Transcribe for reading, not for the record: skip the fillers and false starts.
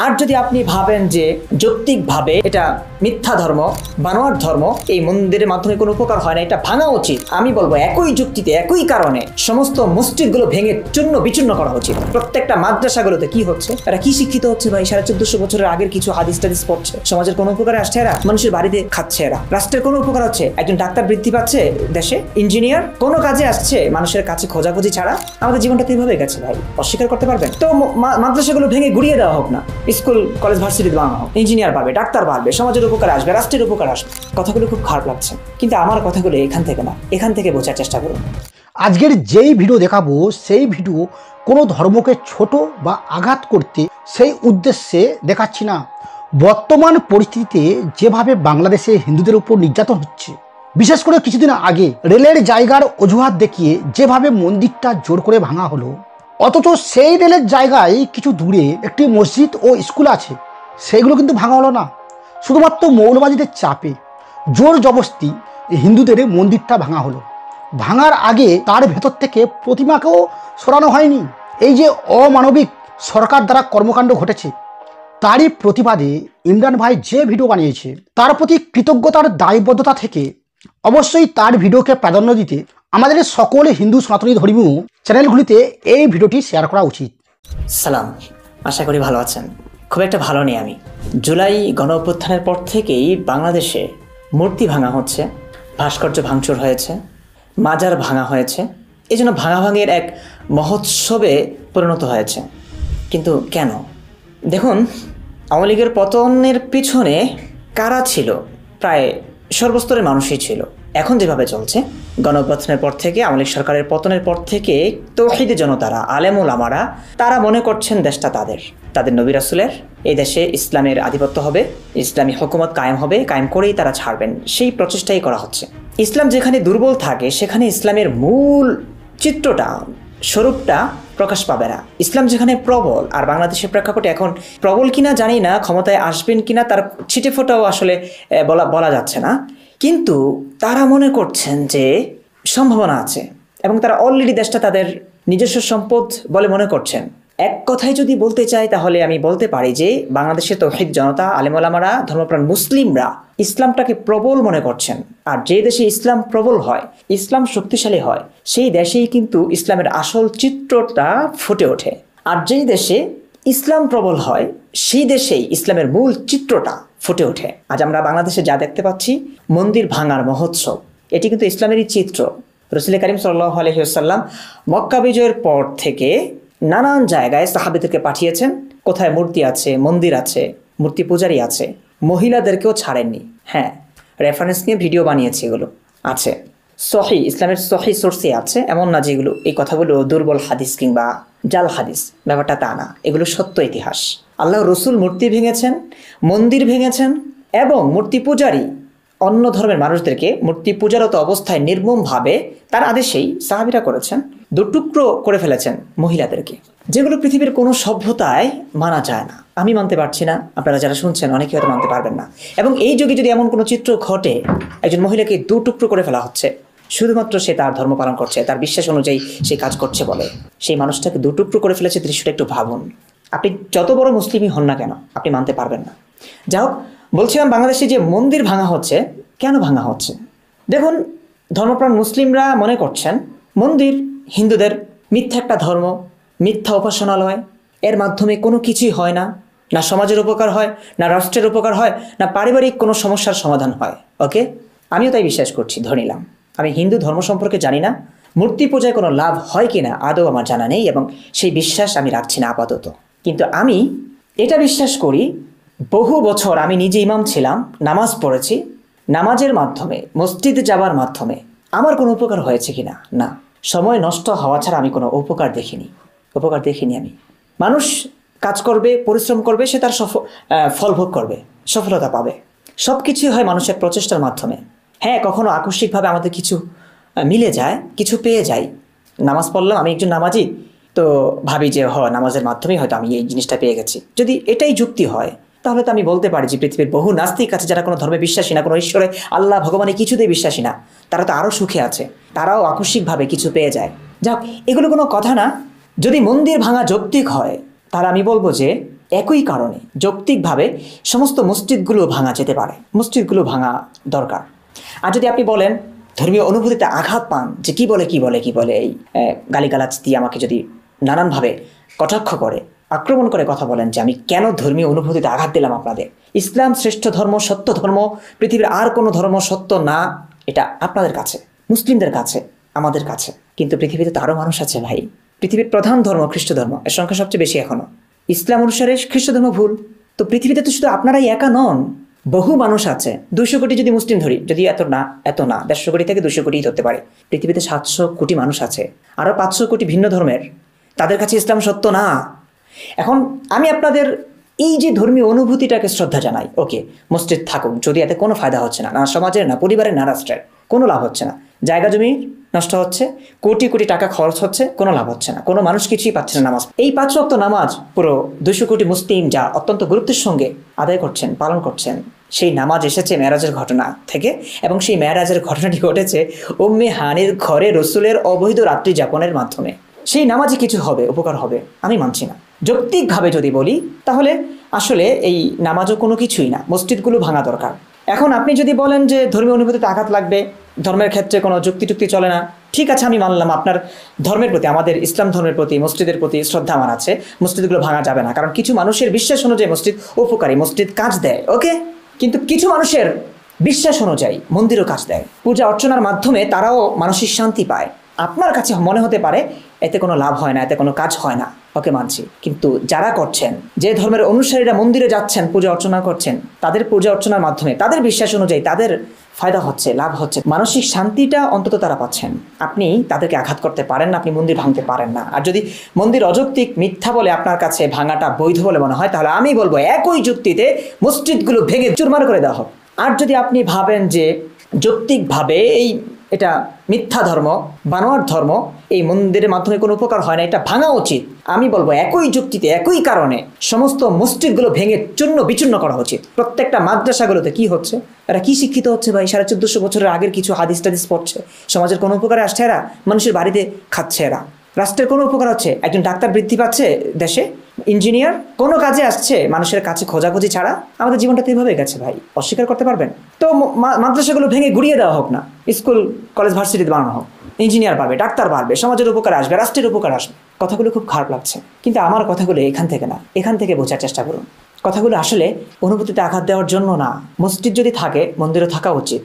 আর যদি আপনি ভাবেন যে যৌক্তিকভাবে এটা মিথ্যা ধর্ম, বানোয়ার ধর্ম, এই মন্দিরের মাধ্যমে কোনো উপকার হয় না, এটা ভাঙা উচিত, আমি বলবো একই যুক্তিতে একই কারণে সমস্ত মসজিদগুলো ভেঙে চূর্ণ বিচূর্ণ করা উচিত। প্রত্যেকটা মাদ্রাসাগুলোতে কি হচ্ছে, এরা কি শিক্ষিত হচ্ছে ভাই? 1450 বছরের আগের কিছু হাদিস টাদিস পড়ছে, সমাজের কোনো উপকারে আসছে এরা? মানুষের বাড়িতে খাচ্ছে এরা? রাষ্ট্রের কোনো উপকার হচ্ছে? একজন ডাক্তার বৃদ্ধি পাচ্ছে দেশে, ইঞ্জিনিয়ার কোনো কাজে আসছে মানুষের কাছে খোঁজাখুঁজি ছাড়া? আমাদের জীবনটা তো এইভাবে গেছে ভাই, অস্বীকার করতে পারবেন? তো মাদ্রাসাগুলো ভেঙে গুড়িয়ে দেওয়া হোক না, স্কুল কলেজ ভার্সিটি বানানো হোক, ইঞ্জিনিয়ার পাবে, ডাক্তার পাবে, সমাজের উপকার আসবে, রাষ্ট্রের উপকার আসবে। কথাগুলো খুব খারাপ লাগছে, কিন্তু আমার কথাগুলো এখান থেকে না, এখান থেকে বোঝার চেষ্টা করুন। আজকের যেই ভিডিও দেখাবো সেই ভিডিও কোনো ধর্মকে ছোট বা আঘাত করতে সেই উদ্দেশ্যে দেখাচ্ছি না। বর্তমান পরিস্থিতিতে যেভাবে বাংলাদেশে হিন্দুদের উপর নির্যাতন হচ্ছে, বিশেষ করে কিছুদিন আগে রেলের জায়গার অজুহাত দেখিয়ে যেভাবে মন্দিরটা জোর করে ভাঙা হলো, অথচ সেই রেলের জায়গায় কিছু দূরে একটি মসজিদ ও স্কুল আছে, সেইগুলো কিন্তু ভাঙা হলো না। শুধুমাত্র মৌলবাদীদের চাপে জোর জবরদস্তি হিন্দুদের মন্দিরটা ভাঙা হলো। ভাঙার আগে তার ভেতর থেকে প্রতিমাকেও সরানো হয়নি। এই যে অমানবিক সরকার দ্বারা কর্মকাণ্ড ঘটেছে, তারই প্রতিবাদে ইমরান ভাই যে ভিডিও বানিয়েছে তার প্রতি কৃতজ্ঞতার দায়বদ্ধতা থেকে অবশ্যই তার ভিডিওকে প্রাধান্য দিতে আমাদের সকল হিন্দু সনাতনী ধর্মীয় চ্যানেলগুলিতে এই ভিডিওটি শেয়ার করা উচিত। সালাম, আশা করি ভালো আছেন। খুব একটা ভালো নেই আমি। জুলাই গণ অভ্যুত্থানের পর থেকেই বাংলাদেশে মূর্তি ভাঙা হচ্ছে, ভাস্কর্য ভাঙচুর হয়েছে, মাজার ভাঙা হয়েছে, এই জন্য ভাঙাভাঙির এক মহোৎসবে পরিণত হয়েছে। কিন্তু কেন? দেখুন, আওয়ামী লীগের পতনের পিছনে কারা ছিল? প্রায় সর্বস্তরের মানুষই ছিল। এখন যেভাবে চলছে, গণ অভ্যুত্থানের পর থেকে, আওয়ামী লীগ সরকারের পতনের পর থেকে তৌহিদি জনতারা, আলেম ওলামারা, তারা মনে করছেন দেশটা তাদের নবী রাসূলের, এই দেশে ইসলামের আধিপত্য হবে, ইসলামী হুকুমত কায়েম হবে, কায়েম করেই তারা ছাড়বেন, সেই প্রচেষ্টাই করা হচ্ছে। ইসলাম যেখানে দুর্বল থাকে সেখানে ইসলামের মূল চিত্রটা, স্বরূপটা প্রকাশ পাবে না। ইসলাম যেখানে প্রবল, আর বাংলাদেশের প্রেক্ষাপটে এখন প্রবল কিনা জানি না, ক্ষমতায় আসবেন কিনা তার ছিটে ফোটাও আসলে বলা যাচ্ছে না, কিন্তু তারা মনে করছেন যে সম্ভাবনা আছে এবং তারা অলরেডি দেশটা তাদের নিজস্ব সম্পদ বলে মনে করছেন। এক কথায় যদি বলতে চাই তাহলে আমি বলতে পারি যে বাংলাদেশের তৌহিদ জনতা, আলেম ওলামারা, ধর্মপ্রাণ মুসলিমরা ইসলামটাকে প্রবল মনে করছেন। আর যে দেশে ইসলাম প্রবল হয়, ইসলাম শক্তিশালী হয়, সেই দেশেই কিন্তু ইসলামের আসল চিত্রটা ফুটে ওঠে। আর যেই দেশে ইসলাম প্রবল হয় সেই দেশেই ইসলামের মূল চিত্রটা ফুটে ওঠে। আজ আমরা বাংলাদেশে যা দেখতে পাচ্ছি, মন্দির ভাঙার মহোৎসব, এটি কিন্তু ইসলামেরই চিত্র। রাসূল করিম সাল্লাল্লাহু আলাইহি ওয়াসাল্লাম মক্কা বিজয়ের পর থেকে নানান জায়গায় সাহাবীদেরকে পাঠিয়েছেন, কোথায় মূর্তি আছে, মন্দির আছে, মূর্তি পূজারী আছে, মহিলাদেরকেও ছাড়েননি। হ্যাঁ, রেফারেন্স নিয়ে ভিডিও বানিয়েছি, এগুলো আছে সহি, ইসলামের সহি সোর্সে আছে, এমন না যেগুলো এই কথাগুলো দুর্বল হাদিস কিংবা জাল হাদিস, ব্যাপারটা তা না, এগুলো সত্য ইতিহাস। আল্লাহ রসুল মূর্তি ভেঙেছেন, মন্দির ভেঙেছেন, এবং মূর্তি পূজারী অন্য ধর্মের মানুষদেরকে মূর্তি পূজারত অবস্থায় নির্মমভাবে তার আদেশেই সাহাবীরা করেছেন, দুটুকরো করে ফেলেছেন মহিলাদেরকে, যেগুলো পৃথিবীর কোনো সভ্যতায় মানা যায় না। আমি মানতে পারছি না, আপনারা যারা শুনছেন অনেকে হয়তো মানতে পারবেন না। এবং এই যুগে যদি এমন কোনো চিত্র ঘটে, একজন মহিলাকে দুটুকরো করে ফেলা হচ্ছে শুধুমাত্র সে তার ধর্ম পালন করছে, তার বিশ্বাস অনুযায়ী সে কাজ করছে বলে, সেই মানুষটাকে দুটুকরো করে ফেলেছে, দৃশ্যটা একটু ভাবুন। আপনি যত বড় মুসলিমই হন না কেন, আপনি মানতে পারবেন না। যাই হোক, বলছিলাম বাংলাদেশে যে মন্দির ভাঙা হচ্ছে, কেন ভাঙা হচ্ছে? দেখুন, ধর্মপ্রাণ মুসলিমরা মনে করছেন মন্দির হিন্দুদের মিথ্যা একটা ধর্ম, মিথ্যা উপাসনালয়, এর মাধ্যমে কোনো কিছুই হয় না, না সমাজের উপকার হয়, না রাষ্ট্রের উপকার হয়, না পারিবারিক কোনো সমস্যার সমাধান হয়। ওকে, আমিও তাই বিশ্বাস করছি, ধরে নিলাম। আমি হিন্দু ধর্ম সম্পর্কে জানি না, মূর্তি পূজায় কোনো লাভ হয় কিনা আদৌ আমার জানা নেই, এবং সেই বিশ্বাস আমি রাখছি না আপাতত। কিন্তু আমি এটা বিশ্বাস করি, বহু বছর আমি নিজে ইমাম ছিলাম, নামাজ পড়েছি, নামাজের মাধ্যমে, মসজিদে যাবার মাধ্যমে আমার কোনো উপকার হয়েছে কিনা? না, সময় নষ্ট হওয়া ছাড়া আমি কোনো উপকার দেখিনি আমি। মানুষ কাজ করবে, পরিশ্রম করবে, সে তার ফল ভোগ করবে, সফলতা পাবে। সব কিছুই হয় মানুষের প্রচেষ্টার মাধ্যমে। হ্যাঁ, কখনো আকস্মিকভাবে আমাদের কিছু মিলে যায়, কিছু পেয়ে যাই। নামাজ পড়লাম, আমি একজন নামাজি, তো ভাবি যে নামাজের মাধ্যমেই হয়তো আমি এই জিনিসটা পেয়ে গেছি। যদি এটাই যুক্তি হয়, তাহলে তো আমি বলতে পারি যে পৃথিবীর বহু নাস্তিক আছে যারা কোনো ধর্মে বিশ্বাসী না, কোনো ঈশ্বরে, আল্লাহ, ভগবানে কিছুতেই বিশ্বাসী না, তারা তো আরও সুখে আছে, তারাও আকস্মিকভাবে কিছু পেয়ে যায়। যাক, এগুলো কোনো কথা না। যদি মন্দির ভাঙা যৌক্তিক হয়, তাহলে আমি বলবো যে একই কারণে যৌক্তিকভাবে সমস্ত মসজিদগুলো ভাঙা যেতে পারে, মসজিদগুলো ভাঙা দরকার। আর যদি আপনি বলেন ধর্মীয় অনুভূতিতে আঘাত পান, যে কি বলে এই গালিগালাজ দিয়ে আমাকে যদি নানানভাবে কটাক্ষ করে, আক্রমণ করে কথা বলেন যে আমি কেন ধর্মীয় অনুভূতিতে আঘাত দিলাম আপনাদের, ইসলাম শ্রেষ্ঠ ধর্ম, সত্য ধর্ম, পৃথিবীর আর কোনো ধর্ম সত্য না, এটা আপনাদের কাছে, মুসলিমদের কাছে, আমাদের কাছে। কিন্তু পৃথিবীতে তো আরও মানুষ আছে ভাই। পৃথিবীর প্রধান ধর্ম খ্রিস্ট ধর্ম, এর সংখ্যা সবচেয়ে বেশি এখনো। ইসলাম অনুসারে খ্রিস্ট ধর্ম ভুল। তো পৃথিবীতে তো শুধু আপনারাই একা নন, বহু মানুষ আছে। 200 কোটি যদি মুসলিম ধরি, যদি এত না 150 কোটি থেকে 200 কোটি ধরতে পারে, পৃথিবীতে 700 কোটি মানুষ আছে, আরও 500 কোটি ভিন্ন ধর্মের, তাদের কাছে ইসলাম সত্য না। এখন আমি আপনাদের এই যে ধর্মীয় অনুভূতিটাকে শ্রদ্ধা জানাই, ওকে মসজিদ থাকুক, যদি এতে কোনো ফায়দা হচ্ছে না, না সমাজের, না পরিবারের, না রাষ্ট্রের, কোনো লাভ হচ্ছে না, জায়গা জমি নষ্ট হচ্ছে, কোটি কোটি টাকা খরচ হচ্ছে, কোনো লাভ হচ্ছে না, কোনো মানুষ কিছুই পাচ্ছে না নামাজ। এই 5 ওয়াক্ত নামাজ পুরো 200 কোটি মুসলিম যা অত্যন্ত গুরুত্বের সঙ্গে আদায় করছেন, পালন করছেন, সেই নামাজ এসেছে মেরাজের ঘটনা থেকে, এবং সেই মেরাজের ঘটনাটি ঘটেছে উম্মে হানির ঘরে রসুলের অবৈধ রাত্রি যাপনের মাধ্যমে। সেই নামাজে কিছু হবে, উপকার হবে, আমি মানছি না। যৌক্তিকভাবে যদি বলি তাহলে আসলে এই নামাজও কোনো কিছুই না, মসজিদগুলো ভাঙা দরকার। এখন আপনি যদি বলেন যে ধর্মীয় অনুভূতিতে আঘাত লাগবে, ধর্মের ক্ষেত্রে কোনো যুক্তি চলে না, ঠিক আছে, আমি মানলাম আপনার ধর্মের প্রতি, আমাদের ইসলাম ধর্মের প্রতি, মসজিদের প্রতি শ্রদ্ধা আমার আছে, মসজিদগুলো ভাঙা যাবে না, কারণ কিছু মানুষের বিশ্বাস অনুযায়ী মসজিদ উপকারী, মসজিদ কাজ দেয়, ওকে। কিন্তু কিছু মানুষের বিশ্বাস অনুযায়ী মন্দিরও কাজ দেয়, পূজা অর্চনার মাধ্যমে তারাও মানসিক শান্তি পায়। আপনার কাছে মনে হতে পারে এতে কোনো লাভ হয় না, এতে কোনো কাজ হয় না, ওকে মানছি। কিন্তু যারা করছেন, যে ধর্মের অনুসারীরা মন্দিরে যাচ্ছেন, পূজা অর্চনা করছেন, তাদের পূজা অর্চনার মাধ্যমে তাদের বিশ্বাস অনুযায়ী তাদের ফায়দা হচ্ছে, লাভ হচ্ছে, মানসিক শান্তিটা অন্তত তারা পাচ্ছেন। আপনি তাদেরকে আঘাত করতে পারেন না, আপনি মন্দির ভাঙতে পারেন না। আর যদি মন্দির অযৌক্তিক, মিথ্যা বলে আপনার কাছে ভাঙাটা বৈধ বলে মনে হয়, তাহলে আমি বলবো একই যুক্তিতে মসজিদগুলো ভেঙে চুরমার করে দেওয়া হোক। আর যদি আপনি ভাবেন যে যৌক্তিকভাবে এটা মিথ্যা ধর্ম, বানোয়ার ধর্ম, এই মন্দিরের মাধ্যমে কোনো উপকার হয় না, এটা ভাঙা উচিত, আমি বলবো একই যুক্তিতে, একই কারণে সমস্ত মসজিদগুলো ভেঙে চূর্ণ বিচূর্ণ করা উচিত। প্রত্যেকটা মাদ্রাসাগুলোতে কি হচ্ছে, এরা কি শিক্ষিত হচ্ছে ভাই? 1450 বছরের আগের কিছু হাদিস টাদিস পড়ছে, সমাজের কোনো উপকারে আসছে এরা? মানুষের বাড়িতে খাচ্ছে এরা, রাষ্ট্রের কোনো উপকার হচ্ছে? একজন ডাক্তার বৃদ্ধি পাচ্ছে দেশে, ইঞ্জিনিয়ার, কোনো কাজে আসছে মানুষের কাছে খোঁজাখুঁজি ছাড়া? আমাদের জীবনটা তো এভাবে গেছে ভাই, অস্বীকার করতে পারবেন? তো মাদ্রাসাগুলো ভেঙে গুড়িয়ে দেওয়া হোক না, স্কুল কলেজ ভার্সিটিতে বানানো হোক, ইঞ্জিনিয়ার পাবে, ডাক্তার পারবে, সমাজের উপকার আসবে, রাষ্ট্রের উপকার আসবে। কথাগুলো খুব খারাপ লাগছে, কিন্তু আমার কথাগুলো এখান থেকে না, এখান থেকে বোঝার চেষ্টা করুন। কথাগুলো আসলে অনুভূতিতে আঘাত দেওয়ার জন্য না। মসজিদ যদি থাকে, মন্দিরও থাকা উচিত।